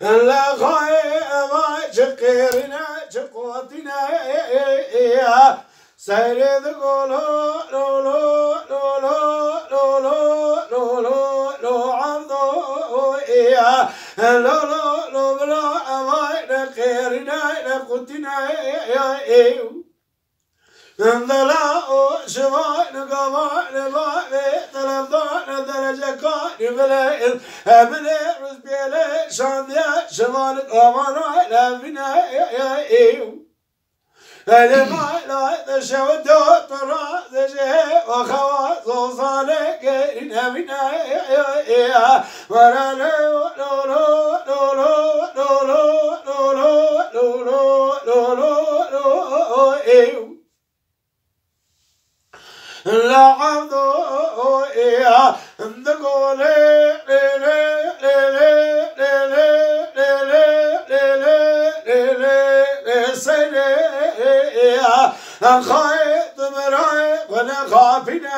لا خايف شقيرنا شقوتنا سيد قولوا لو لو لو لو لو لو لو لو لو عرضوا لو لو لو بلا أماينا خيرنا نقوتنا انضلاء شفاء قضاء نضاء تلفضان درجة كان بليل من رزبيل شانديا شفاء قضاء لفنا لما لا تشود ترى ذجه وخواص صالح نبينا ولا لو لو لو لو لو لو لو لو لو لو لا عبدو إياه تقول لي خايط مراي وانا خافنا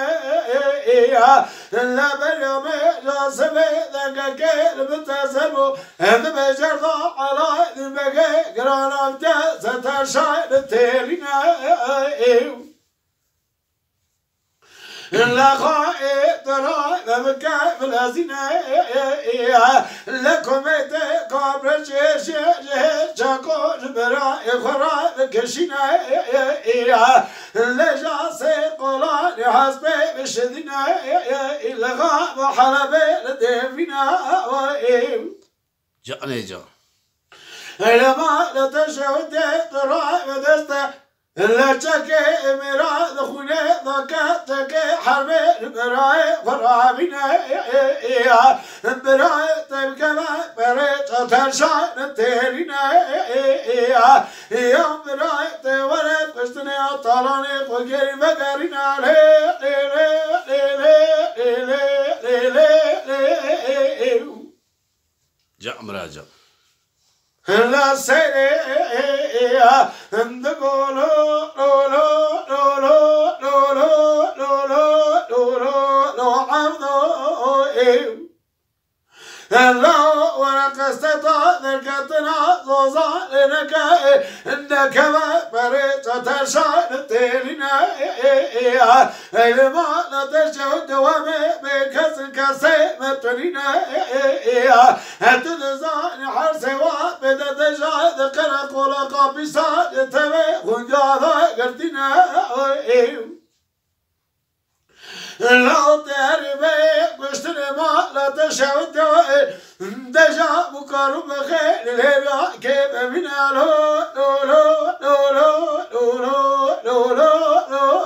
لا باليوم جاسمي ذاك كيل بتسمو هذا بجرض على ذبقى قرانا بجاسة شايد تيرنا لا خائط راي بمكان الأزينة لكم تقابل شيش شاكو براي خراي كشينا لجاسي قولان حسبي بشدنا لغاب حلبي لديفنا جاني جا لما لتشهد راي بدسته لا تكي مراد خوني ضكتك حربي براي فرابنا براي تبكما بريت ترشان تيرنا يوم براي تورد قشتني طالاني قلقري بقرنا جا مراجع لا سيري تقول لو لو لو لو لو لو لو لو لو عبدو لو ورق استطاع ذكرتنا صوصا لنك إنك ما بريت تشعر تيرنا لما لا تشعر دوامي بكسر كسي مترنا تنزاني حرسي وابدا تشعر ذكر قولك بسان تبي خنجاذا قردنا لو تعرفي قشتني ما لا تشعر دجا مقارب خير الهبا كيف منا لو لو لو لو لو لو لو لو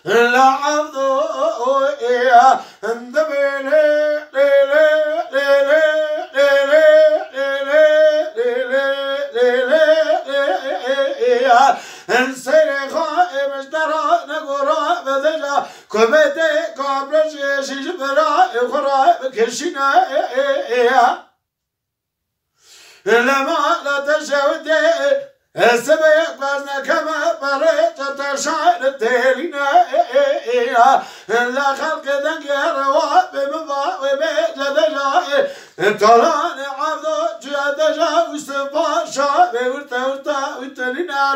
لا عبدو إياه أنت بيلي السير خائم اشترى نقرا بدجا كوميتي قبل شيش برا يخرا كشنا لما لا تشهد السبيق بازنا كما بريت تشعر تيرنا لا خلق ذنقر وبمضا وبيت لدجا تراني عبدو جادجا وستفا شابي ورتا وترنا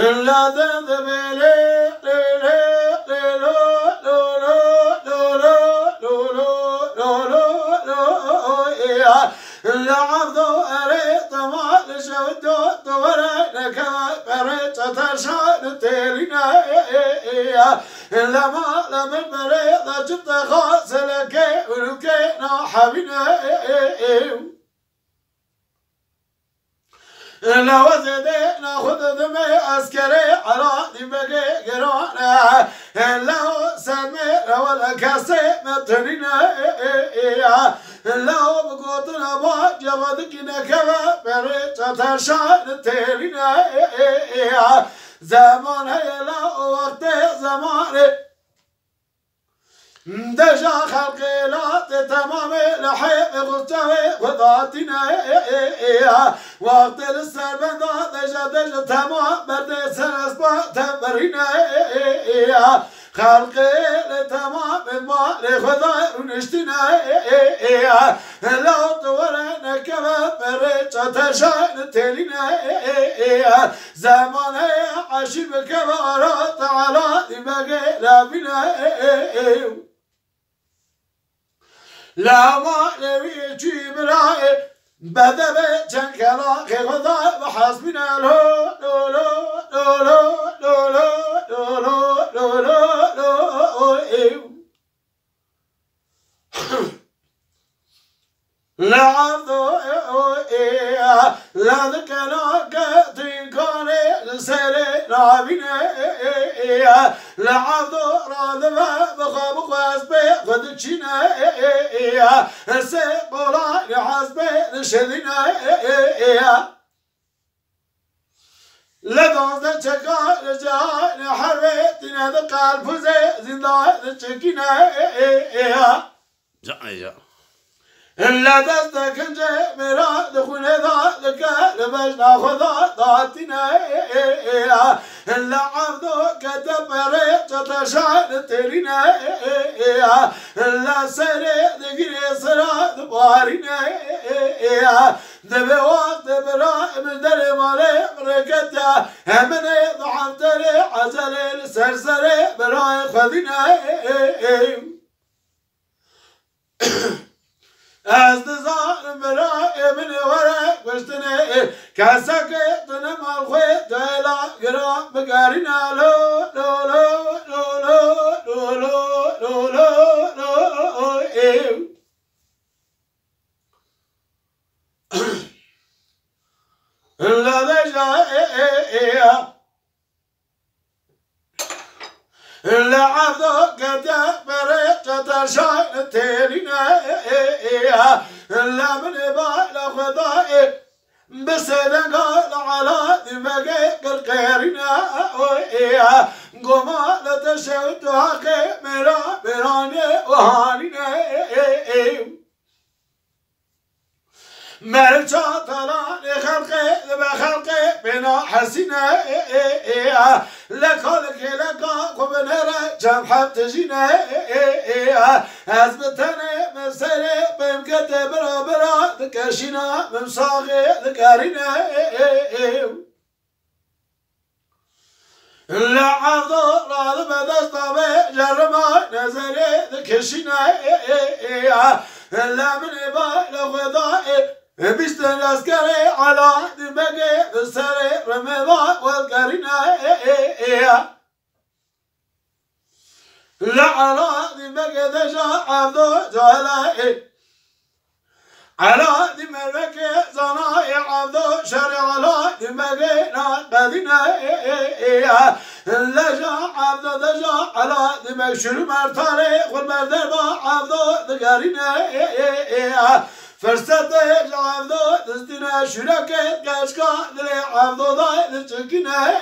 لا ذنب لعبدو أريد ما لشودو تورينا كما بريت تشعر تيرنا لما لم البريد جبت خاص لكي ولكينا حبينا لو زدنا خذ دمي عسكري على دماغي قرانا لو سمير ولا كاسي مترنا لو بقوتنا با جوادك نكبا بريت ترشان تيرنا زمان هي لا وقت زمان دجا خلقي لا تمام لحيق غتوي وضعتنا وقت السربند دجا تمام برد سنسبا تبرينا خلقي لتمام ما لخضاء ونشتنا لو طولنا كما برد تشان تلينا زمان عشيب كبارات على دماغي لابنا لا ما نبي جيب راي بدأ تنكلا خذا بحسبنا لو لو لو لو لو لو لو لو لو لا عذو لا ذكنا كتنكاني لسري لا بنا لا عذو راذبا بخاب خاسبي خدتشنا سيقولا لحسبي لشذنا لدوز تشكا رجاء لحربتنا ذقال فزي زندا تشكينا جاء إلا دستك جاء مرا دخول ذلك لبش ناخذ ذاتنا إلا عبدو كتب ريت تشعر ترينا إلا سري ذكري سرا دبارنا دبي وقت برا مدري مالي بركتا همني ضحمت لي عزلي السرسري برا خذنا أصدقاء براء من وراء وشتني كاسك تنم الخيط إلى قرام بقارنا لو لو لو لو لو لو لو لو لو الذي جاء إلا عبدو كتب بريت ترشان تيرنا إلا من بال خضائي بسيدن قال على دماغي قرقيرنا قمال تشهد حقي مراني وهانينا مرجع طلعني خلقي بخلقي بنا حسينا لكلك لكا قبنرا جمحة تجينا أثبتني من سري بمكتب برا برا ذكاشينا من صاغي ذكارينا لا عضو راض بدستابي جرما نزلي ذكاشينا لا من إبا لغضائي بيشتن عسكري على دماغي بالسري رمضان والقرينا لا على دماغي دجا عبدو جهلاء على دماغي زناي عبدو شرع على دماغي ناقدنا لجا عبدو دجا على دماغ شنو مرتاري والمردبا عبدو دقارينا فرصت عبدو دستنا شركة كاشكا دلي عبدو ضاي لتشكينا